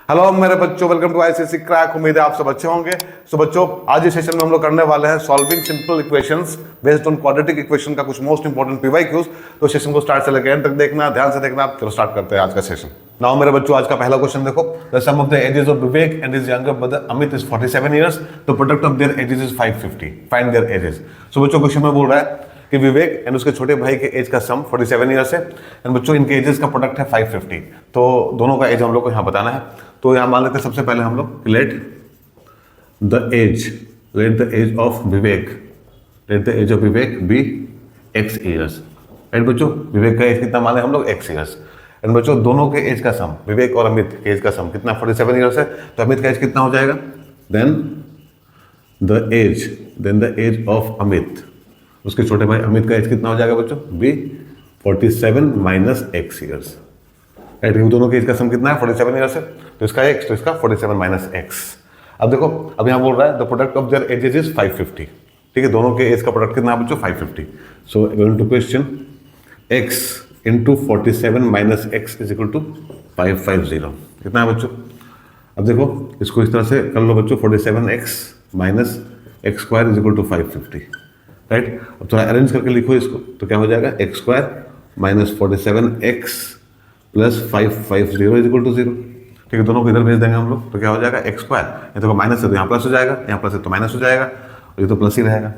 Hello मेरे बच्चों, welcome to ICSE crack. उम्मीद है आप सब अच्छे होंगे। सो बच्चों, आज इस सेशन में हम लोग करने वाले हैं solving simple equations based on quadratic equation का कुछ मोस्ट इंपोर्टेंट पीवाईक्यूज। तो सेशन को स्टार्ट से लेकर एंड तक देखना, ध्यान से देखना। चलो स्टार्ट करते हैं आज का सेशन। नाउ मेरे बच्चों, आज का पहला क्वेश्चन देखो। The sum of the ages of Vivek and his younger brother Amit is 47 years. The product of their ages is 550। Find their ages. So बच्चों, क्वेश्चन में बोल रहा है कि विवेक एंड उसके छोटे भाई के एज का सम 47 ईयर्स है एंड बच्चों इनके एजेस का प्रोडक्ट है 550। तो दोनों का एज हम लोग को यहाँ बताना है। तो यहाँ मान लेते हैं सबसे पहले हम लोग let the age of Vivek be x years. Right बच्चों, विवेक का एज कितना माने हम लोग x ईयर्स। एंड बच्चों दोनों के एज का सम, विवेक और अमित के एज का सम कितना 47 ईयर्स है। तो अमित का एज कितना हो जाएगा, then the age of Amit, उसके छोटे भाई अमित का एज कितना हो जाएगा बच्चों, be 47 minus x years. Right, दोनों के एज का सम कितना है 47 ईयर्स है। तो इसका x, तो इसका 47 माइनस x। अब देखो, अब यहाँ बोल रहा है the product of their ages is 550। ठीक है, दोनों के एज का प्रोडक्ट कितना है बच्चों, 550। So going to question, x into 47 minus x is equal to 550 कितना है बच्चों। अब देखो इसको इस तरह से कर लो बच्चों, 47x minus x square is equal to 550। Right, अब थोड़ा अरेंज करके लिखो इसको, तो क्या हो जाएगा, x square minus 47x plus 550 is equal to 0। ठीक है, दोनों को इधर भेज देंगे हम लोग, तो क्या हो जाएगा, एक्स स्क्वायर, ये तो माइनस है तो यहाँ प्लस हो जाएगा, यहाँ प्लस है तो माइनस हो जाएगा, और ये तो प्लस ही रहेगा।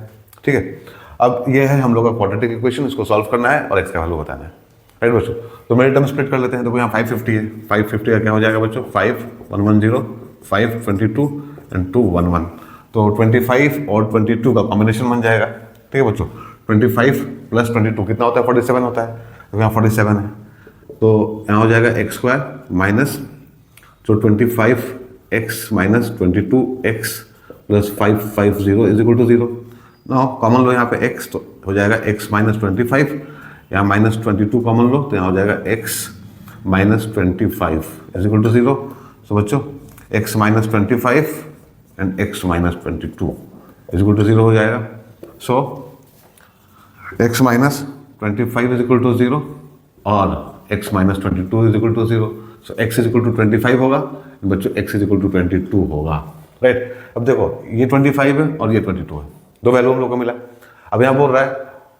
ठीक है, अब ये है हम लोग का क्वाड्रेटिक इक्वेशन, इसको सॉल्व करना है और एक्स का वैल्यू बताना है। राइट बच्चों, तो मेरे टर्म स्प्लिट कर लेते हैं। तो यहाँ 550 है, 550 का क्या हो जाएगा बच्चों, 5 110 5 22 एंड 2 11। तो 25 और 22 का कॉम्बिनेशन बन जाएगा। ठीक है बच्चों, 25 प्लस 22 कितना होता है, 47 होता है। तो यहाँ 47 है, तो यहाँ हो जाएगा एक्स स्क्वायर माइनस जो 25x minus 22x plus 550 is equal to 0। ना कॉमन लो यहाँ पे x, तो हो जाएगा x माइनस 25, यहाँ माइनस 22 कॉमन लो, तो यहाँ हो जाएगा x minus 25 is equal to 0। So बच्चों x minus 25 and x minus 22 is equal to 0 हो जाएगा। So x minus 25 is equal to 0 और x minus 22 is equal to 0। So x is equal to 25 होगा बच्चों, x इज इक्वल टू 22 होगा। Right, अब देखो ये 25 है और ये 22 है, दो वैल्यू हम लोग को मिला। अब यहाँ बोल रहा है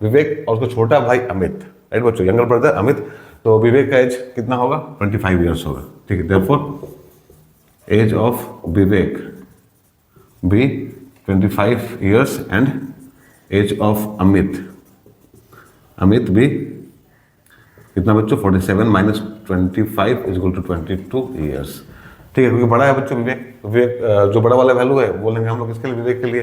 विवेक और उसका छोटा भाई अमित। राइट बच्चों, यंगर ब्रदर अमित, तो विवेक का एज कितना होगा, 25 ईयर्स होगा। ठीक है, therefore age of Vivek be 25 years and age of Amit भी कितना बच्चों, 47 minus 25 is equal to 22 years. ठीक है, क्योंकि बड़ा है बच्चों विवेक जो बड़ा वाला वैल्यू है बोलेंगे हम लोग इसके लिए, विवेक के लिए।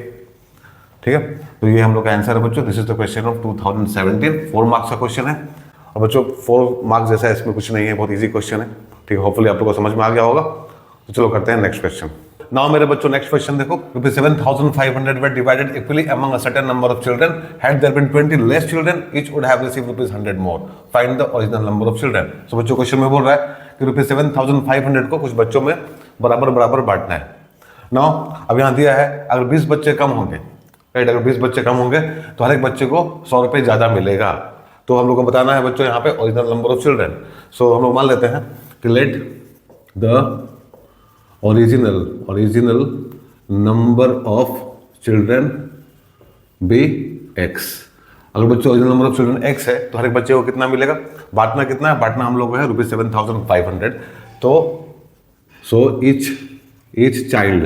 ठीक है, तो ये हम लोग का आंसर है बच्चों। This is the question of 2017, 4 marks का क्वेश्चन है। और बच्चों 4 मार्क्स जैसा इसमें कुछ नहीं है, बहुत ईजी क्वेश्चन है। ठीक है, होपफुली आप लोगों को समझ में आ गया होगा। तो चलो करते हैं नेक्स्ट क्वेश्चन। नाउ मेरे बच्चों नेक्स्ट क्वेश्चन देखो, rupees 7,500 were divided equally among a certain number of children. Had there been 20 less children, each would have received rupees 100 more. Find the original number of children. So बच्चों question में बोल रहा है कि rupees 7,500 को कुछ बच्चों में बराबर बराबर बांटना है। नाउ अब यहाँ दिया है अगर 20 बच्चे कम होंगे, राइट, अगर 20 बच्चे कम होंगे तो हर एक बच्चे को 100 रुपये ज़्यादा मिलेगा। तो हम लोग को बताना है बच्चों यहाँ पे original number of children. So हम लोग मान लेते हैं कि let the original number of children be x। अगर बच्चों original number of children x है तो हर एक बच्चे को कितना मिलेगा, बांटना कितना है, बांटना हम लोग है रुपीज 7,500। तो so each child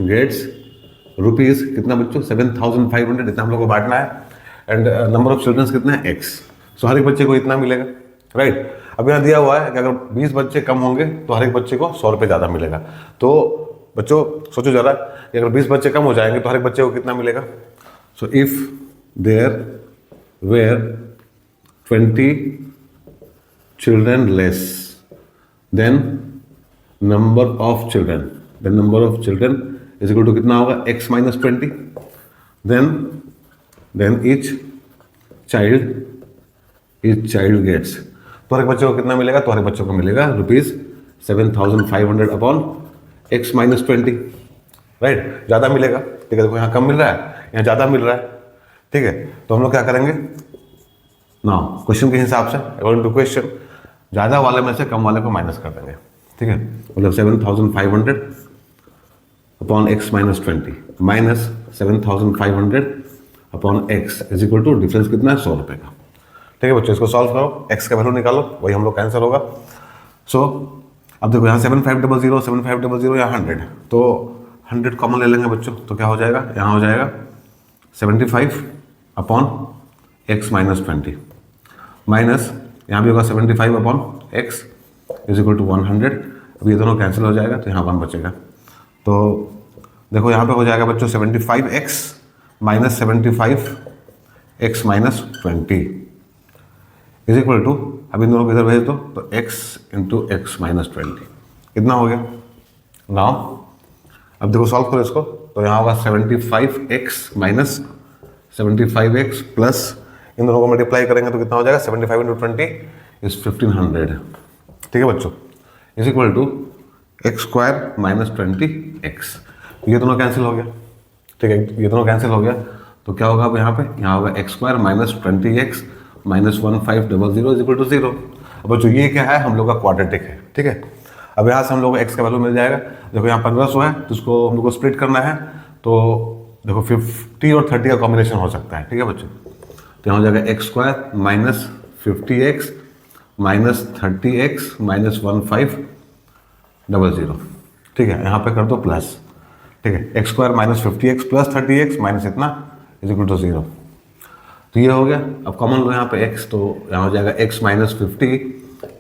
gets rupees कितना बच्चों, 7,500, इतना हम लोग को बांटना है। एंड नंबर ऑफ चिल्ड्रन कितना है x। सो हर एक बच्चे को इतना मिलेगा। राइट, अब यहाँ दिया हुआ है कि अगर 20 बच्चे कम होंगे तो हर एक बच्चे को 100 रुपये ज़्यादा मिलेगा। तो बच्चों सोचो जरा कि अगर 20 बच्चे कम हो जाएंगे तो हर एक बच्चे को कितना मिलेगा। So if there were 20 children less than number of children is equal to कितना होगा, x minus 20। Then each child gets, तो हर एक बच्चे को कितना मिलेगा, तो हर एक बच्चे को मिलेगा rupees 7,500 upon x minus 20। Right, ज़्यादा मिलेगा। ठीक है, देखो यहाँ कम मिल रहा है, यहाँ ज़्यादा मिल रहा है। ठीक है, तो हम लोग क्या करेंगे ना, क्वेश्चन के हिसाब से अकॉर्डिंग टू क्वेश्चन ज़्यादा वाले में से कम वाले को माइनस कर देंगे। ठीक है, मतलब 7500 upon x minus 20 minus 7500 upon x is equal to difference कितना है 100 रुपये का। ठीक है बच्चों, इसको सॉल्व करो, एक्स का वैल्यू निकालो, वही हम लोग का आंसर होगा। सो अब देखो यहाँ 7500 7500 या 100, तो 100 कॉमन ले लेंगे बच्चों, तो क्या हो जाएगा, यहाँ हो जाएगा 75 अपॉन एक्स माइनस 20 माइनस यहाँ भी होगा 75 upon x is equal to 100। अब ये दोनों कैंसिल हो जाएगा तो यहाँ 1 बचेगा। तो देखो यहाँ पे हो जाएगा बच्चों 75x minus 75x minus 20 is equal to, अब इन दोनों को इधर भेज दो तो x इंटू एक्स माइनस 20 कितना हो गया। नाउ अब देखो सॉल्व करो इसको, तो यहाँ होगा 75x माइनस 75x प्लस इन दोनों को मल्टीप्लाई करेंगे तो कितना हो जाएगा 75 इंटू 20 इज 1500। ठीक है बच्चों, is equal to x square minus 20x। ये दोनों कैंसिल हो गया, ठीक है, ये दोनों कैंसिल हो गया तो क्या होगा अब यहाँ पे, यहाँ होगा x square minus 20x minus 1500 is equal to 0। अब बच्चों ये क्या है, हम लोग का क्वाड्रेटिक है। ठीक है, अब यहाँ से हम लोग को एक्स का वैल्यू मिल जाएगा। देखो यहाँ 1500 है तो उसको हम लोग को स्प्लिट करना है, तो देखो 50 और 30 का कॉम्बिनेशन हो सकता है। ठीक है बच्चों, तो यहाँ हो जाएगा x square minus 50x minus 30x minus 1500। ठीक है, यहाँ पे कर दो प्लस। ठीक है, x square minus 50x plus 30x minus इतना इज इक्वल टू 0। तो ये हो गया। अब कॉमन लो यहाँ पे x, तो यहाँ हो जाएगा x माइनस 50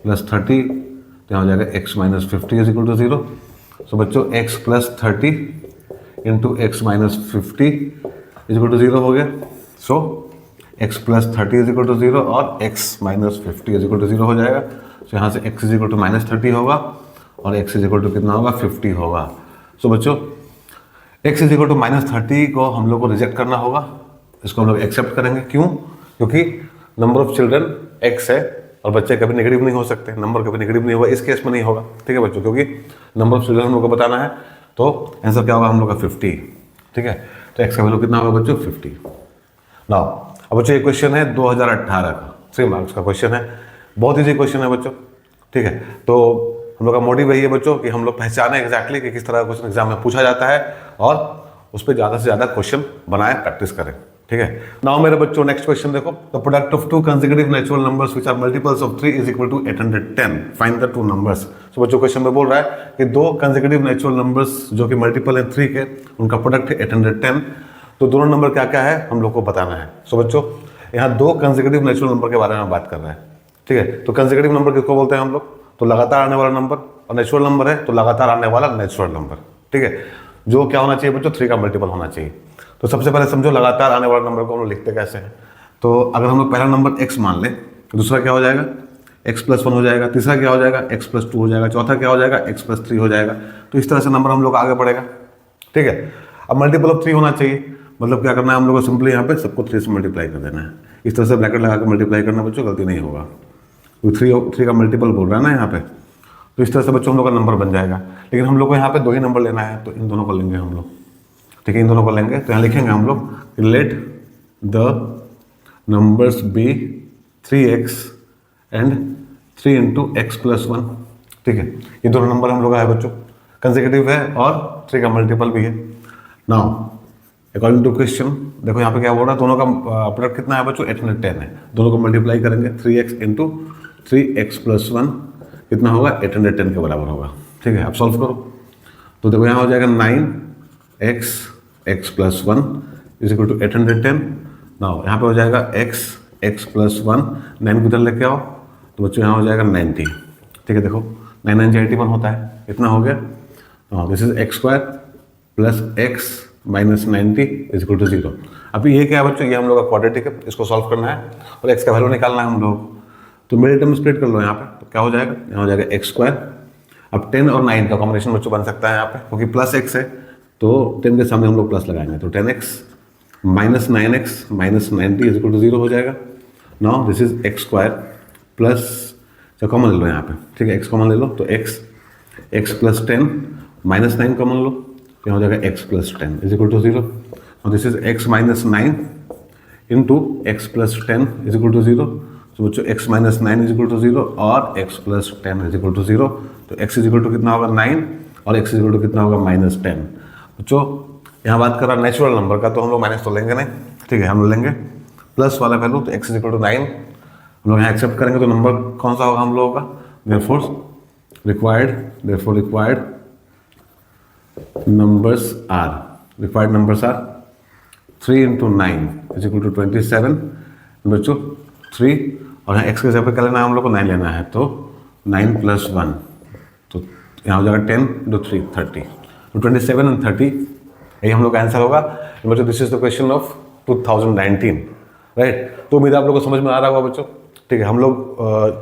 प्लस 30, तो यहाँ हो जाएगा x minus 50 is equal to 0। So बच्चों x plus 30 into x minus 50 is equal to 0 हो गया। So x plus 30 is equal to 0 और x minus 50 is equal to 0 हो जाएगा। तो यहाँ से x is equal to minus 30 होगा और x इज इक्वल टू कितना होगा 50 होगा। सो बच्चों x is equal to minus 30 को हम लोग को रिजेक्ट करना होगा, इसको हम लोग एक्सेप्ट करेंगे। क्यों? क्योंकि नंबर ऑफ चिल्ड्रन x है और बच्चे कभी नेगेटिव नहीं हो सकते, नंबर कभी नेगेटिव नहीं होगा, इस केस में नहीं होगा। ठीक है बच्चों, क्योंकि नंबर ऑफ चिल्ड्रन हम लोग को बताना है, तो आंसर क्या होगा हम लोग का 50। ठीक है, तो x का वैल्यू कितना होगा बच्चों 50। नाउ अब बच्चों ये क्वेश्चन है 2018 का, 3 मार्क्स का क्वेश्चन है, बहुत ईजी क्वेश्चन है बच्चों। ठीक है, तो हम लोग का मोटिव यही है बच्चों कि हम लोग पहचाने एग्जैक्टली कि किस तरह का क्वेश्चन एग्जाम में पूछा जाता है और उस पर ज़्यादा से ज़्यादा क्वेश्चन बनाए, प्रैक्टिस करें। ठीक है, नाउ मेरे बच्चों नेक्स्ट क्वेश्चन देखो, the product of 2 consecutive natural numbers which are multiples of 3 is equal to 810, find the 2 numbers. So बच्चों क्वेश्चन में बोल रहा है कि 2 कंसेक्यूटिव नेचुरल नंबर्स जो कि मल्टीपल है 3 के, उनका प्रोडक्ट है 810। तो दोनों नंबर क्या क्या है हम लोग को बताना है। सो बच्चों यहाँ 2 कंसेक्यूटिव नेचुरल नंबर के बारे में बात कर रहे हैं। ठीक है, तो कंसेक्यूटिव नंबर किसको बोलते हैं हम लोग, तो लगातार आने वाला नंबर, और नेचुरल नंबर है तो लगातार आने वाला नेचुरल नंबर। ठीक है, जो क्या होना चाहिए बच्चों 3 का मल्टीपल होना चाहिए। तो सबसे पहले समझो लगातार आने वाला नंबर को हम लोग लिखते कैसे हैं। तो अगर हम लोग पहला नंबर x मान लें तो दूसरा क्या हो जाएगा x प्लस 1 हो जाएगा, तीसरा क्या हो जाएगा x प्लस 2 हो जाएगा, चौथा क्या हो जाएगा x प्लस 3 हो जाएगा। तो इस तरह से नंबर हम लोग आगे बढ़ेगा। ठीक है, अब मल्टीपल ऑफ 3 होना चाहिए, मतलब क्या करना है हम लोग को, सिंपली यहाँ पे सबको 3 से मल्टीप्लाई कर देना है। इस तरह से ब्रैकेट लगा के मल्टीप्लाई करना बच्चों, गलती नहीं होगा, तो 3 का मल्टीपल बोल रहा है ना यहाँ पे, तो इस तरह से बच्चों हम लोग का नंबर बन जाएगा। लेकिन हम लोग को यहाँ पे 2 ही नंबर लेना है, तो इन दोनों को लेंगे हम लोग। ठीक है, इन दोनों को लेंगे, तो यहाँ लिखेंगे हम लोग let the numbers be 3x and 3 into x plus 1। ठीक है, ये दोनों नंबर हम लोग का है बच्चों, कंसेक्यूटिव है और 3 का मल्टीपल भी है। नाउ अकॉर्डिंग टू क्वेश्चन देखो यहाँ पे क्या बोल रहा है, दोनों का प्रोडक्ट कितना है बच्चों 810 है। दोनों को मल्टीप्लाई करेंगे 3x इंटू 3x प्लस 1 कितना होगा 810 के बराबर होगा। ठीक है, अब सॉल्व करो, तो देखो यहाँ हो जाएगा 9x x plus 1 is equal to 810। Now यहाँ पे हो जाएगा x प्लस 1, 9 को इधर लेके आओ तो बच्चों यहाँ हो जाएगा 90। ठीक है, देखो 9 9 81 होता है, इतना हो गया। This is x square plus x minus 90 is equal to 0। अभी ये क्या है बच्चों, ये हम लोग का क्वाड्रेटिक है, इसको सॉल्व करना है और x का वैल्यू निकालना है हम लोग। तो मिडिल टर्म स्प्लिट कर लो यहाँ पे, तो क्या हो जाएगा, यहाँ हो जाएगा एक्स स्क्वायर। अब 10 और 9 का कॉम्बिनेशन बच्चों बन सकता है यहाँ पे, क्योंकि प्लस x है तो 10 के सामने हम लोग प्लस लगाएंगे, तो 10x minus 9x minus 90 is equal to 0 हो जाएगा। Now this is x square plus, चलो कॉमन ले लो यहाँ पे। ठीक है, x कॉमन ले लो, तो x प्लस 10 माइनस 9 कॉमन लो, यहाँ हो जाएगा x plus 10 is equal to 0। और this is x minus 9 into x plus 10 is equal to 0। तो बच्चों x minus 9 is equal to 0 और x plus 10 is equal to 0। तो x इज इक्वल टू कितना होगा 9 और x इज इक्वल टू कितना होगा माइनस 10। बच्चों यहाँ बात कर रहा नेचुरल नंबर का, तो हम लोग माइनस तो लेंगे नहीं, ठीक है, हम लोग लेंगे प्लस वाला वैल्यू। तो x इज इक्वल टू 9 हम लोग यहाँ एक्सेप्ट करेंगे, तो नंबर कौन सा होगा हम लोगों का, therefore required numbers are 3 into 9 is equal to 27। बच्चों 3 और यहाँ x के जगह पे क्या लेना है हम लोग को 9 लेना है, तो 9 प्लस 1 तो यहाँ हो जाएगा 10 into 3 30। तो 27 and 30 यही हम लोग का आंसर होगा। बच्चों this is the question of 2019, right. तो उम्मीद है आप लोग को समझ में आ रहा होगा बच्चों, ठीक है। हम लोग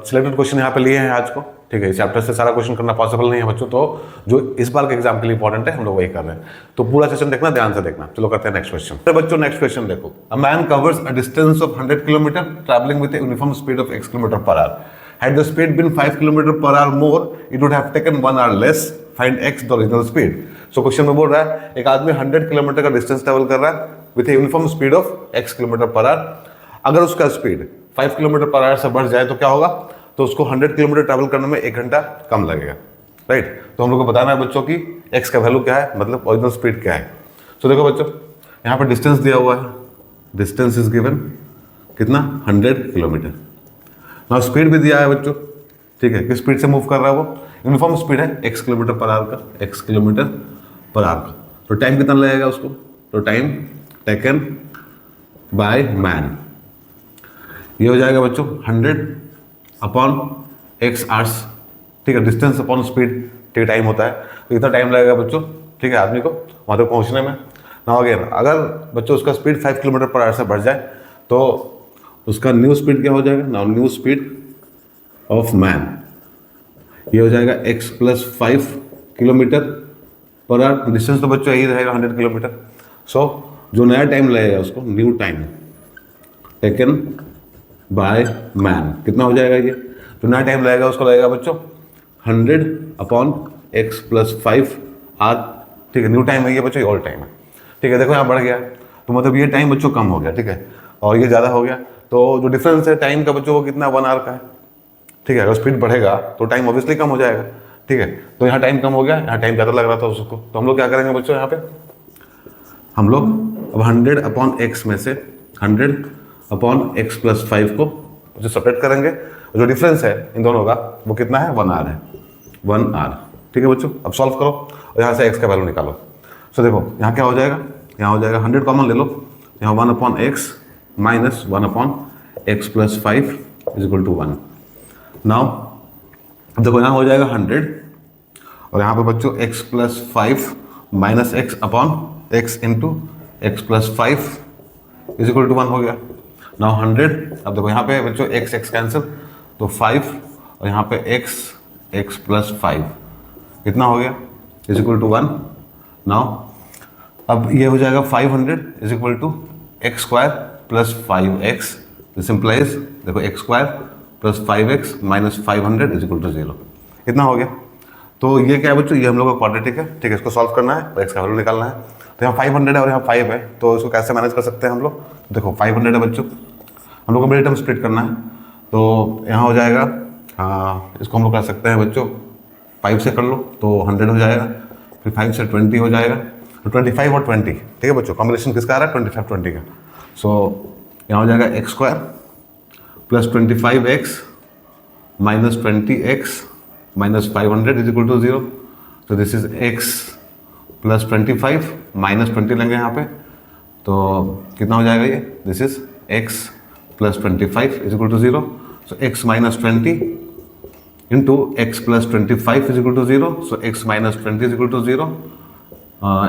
सिलेक्टेड क्वेश्चन यहाँ पे लिए हैं आज को, ठीक है। इस चैप्टर से सारा क्वेश्चन करना पॉसिबल नहीं है बच्चों, तो जो इस बार के एग्जाम के लिए इंपॉर्टेंट है हम लोग वही कर रहे हैं। तो पूरा सेशन देखना, ध्यान से देखना। चलो करते हैं नेक्स्ट क्वेश्चन। तो बच्चों नेक्स्ट क्वेश्चन देखो, a man covers a distance of 100 kilometre travelling with a uniform speed of x kilometre per hour. Had the speed been 5 kilometre per hour more, it would have taken 1 hour less. Find x the original speed. So question में बोल रहा है एक आदमी 100 kilometre का distance travel कर रहा है with a uniform speed of x kilometre per hour. अगर उसका स्पीड 5 किलोमीटर पर आवर से बढ़ जाए तो क्या होगा, तो उसको 100 किलोमीटर ट्रैवल करने में 1 घंटा कम लगेगा, राइट। तो हम लोग को बताना है बच्चों की x का वैल्यू क्या है, मतलब ओरिजिनल स्पीड क्या है। तो देखो बच्चों यहाँ पर डिस्टेंस दिया हुआ है, डिस्टेंस इज गिवन कितना 100 किलोमीटर। ना स्पीड भी दिया है बच्चों, ठीक है, किस स्पीड से मूव कर रहा है वो, यूनिफॉर्म स्पीड है x किलोमीटर पर आवर का, x किलोमीटर पर आवर का। तो टाइम कितना लगेगा उसको, तो टाइम टेकन बाय मैन ये हो जाएगा बच्चों 100 अपॉन x आवर्स, ठीक है, डिस्टेंस अपॉन स्पीड, ठीक है, टाइम होता है। तो इतना टाइम लगेगा बच्चों, ठीक है, आदमी को वहाँ तक पहुँचने में। ना अगेन अगर बच्चों उसका स्पीड 5 किलोमीटर पर आवर से बढ़ जाए तो उसका न्यू स्पीड क्या हो जाएगा, now new speed of man ये हो जाएगा x plus 5 kilometre per hour. Distance तो बच्चों यही रहेगा 100 किलोमीटर। सो जो नया टाइम लगेगा उसको new time taken by man कितना हो जाएगा, ये जो नया टाइम लगेगा उसको लगेगा बच्चों 100 अपॉन x प्लस 5 आर, ठीक है। न्यू टाइम है ये बच्चों, ये ओल्ड टाइम है, ठीक है। देखो यहाँ बढ़ गया तो मतलब ये टाइम बच्चों कम हो गया, ठीक है, और ये ज़्यादा हो गया। तो जो डिफरेंस है टाइम का बच्चों वो कितना 1 आवर का है, ठीक है। अगर स्पीड बढ़ेगा तो टाइम ऑब्वियसली कम हो जाएगा, ठीक है। तो यहाँ टाइम कम हो गया, यहाँ टाइम ज़्यादा लग रहा था उसको। तो हम लोग क्या करेंगे बच्चों, यहाँ पे हम लोग अब 100 अपॉन x में से 100 अपॉन x प्लस 5 को जो सेपरेट करेंगे, जो डिफरेंस है इन दोनों का वो कितना है 1 आवर है, 1 आवर, ठीक है बच्चों। अब सॉल्व करो और यहाँ से x का वैल्यू निकालो। सो देखो यहाँ क्या हो जाएगा, यहाँ हो जाएगा 100 कॉमन ले लो, यहाँ 1 upon x minus 1 upon x plus 5 is equal to 1। Now देखो यहाँ हो जाएगा 100 और यहाँ पे बच्चों x plus 5 minus x upon x into x plus 5 is equal to 1 हो गया। नाउ 100, अब देखो यहाँ पे बच्चों x कैंसिल, तो 5 और यहाँ पे x प्लस 5 कितना हो गया इज इक्वल टू 1। नाउ अब ये हो जाएगा 500 is equal to x square plus 5x, this implies देखो x square plus 5x minus 500 is equal to 0, इतना हो गया। तो ये क्या है बच्चों, ये हम लोग का क्वाड्रेटिक है, ठीक है। इसको सॉल्व करना है और x का वैल्यू निकालना है। तो यहाँ 500 है और यहाँ 5 है, तो इसको कैसे मैनेज कर सकते हैं हम लोग। देखो 500 है बच्चों, हम लोग को मिडिल टर्म स्प्लिट करना है। तो यहाँ हो जाएगा, इसको हम लोग कर सकते हैं बच्चों 5 से कर लो तो 100 हो जाएगा, फिर 5 से 20 हो जाएगा, तो 25 और 20, ठीक है बच्चों। कॉम्बिनेशन किसका आ रहा है 25-20 का। सो यहाँ हो जाएगा x square plus 25x minus 20x minus 500 is equal to 0। तो this is x plus 25 minus 20 लेंगे यहाँ पे, तो कितना हो जाएगा ये, this is x plus 25 is equal to 0। So x minus 20 into x plus 25 is equal to 0। So x minus 20 is equal to 0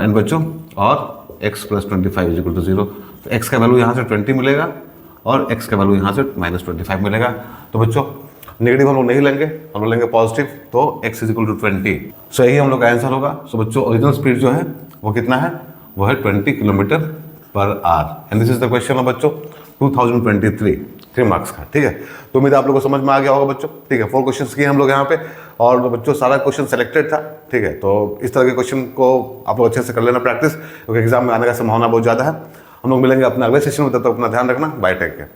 and बच्चों और x plus 25 is equal to 0। तो x का वैल्यू यहाँ से 20 मिलेगा और x का value यहाँ से माइनस 25 मिलेगा। तो बच्चों नेगेटिव हम लोग नहीं लेंगे, हम लोग लेंगे पॉजिटिव, तो x इज इक्वल टू 20। सो यही हम लोग का आंसर होगा। सो बच्चों ओरिजिनल स्पीड जो है वो कितना है, वो है 20 kilometre per hour and this is the question of बच्चों 2023, 3 मार्क्स का, ठीक है। तो उम्मीद है आप लोगों को समझ में आ गया होगा बच्चों, ठीक है। 4 क्वेश्चंस किए हम लोग यहाँ पे और बच्चों सारा क्वेश्चन सेलेक्टेड था, ठीक है। तो इस तरह के क्वेश्चन को आप लोग अच्छे से कर लेना प्रैक्टिस, क्योंकि एग्जाम में आने का संभावना बहुत ज़्यादा है। हम लोग मिलेंगे अपने अगले सेशन में, तब तक अपना ध्यान रखना, बाय, टेक केयर।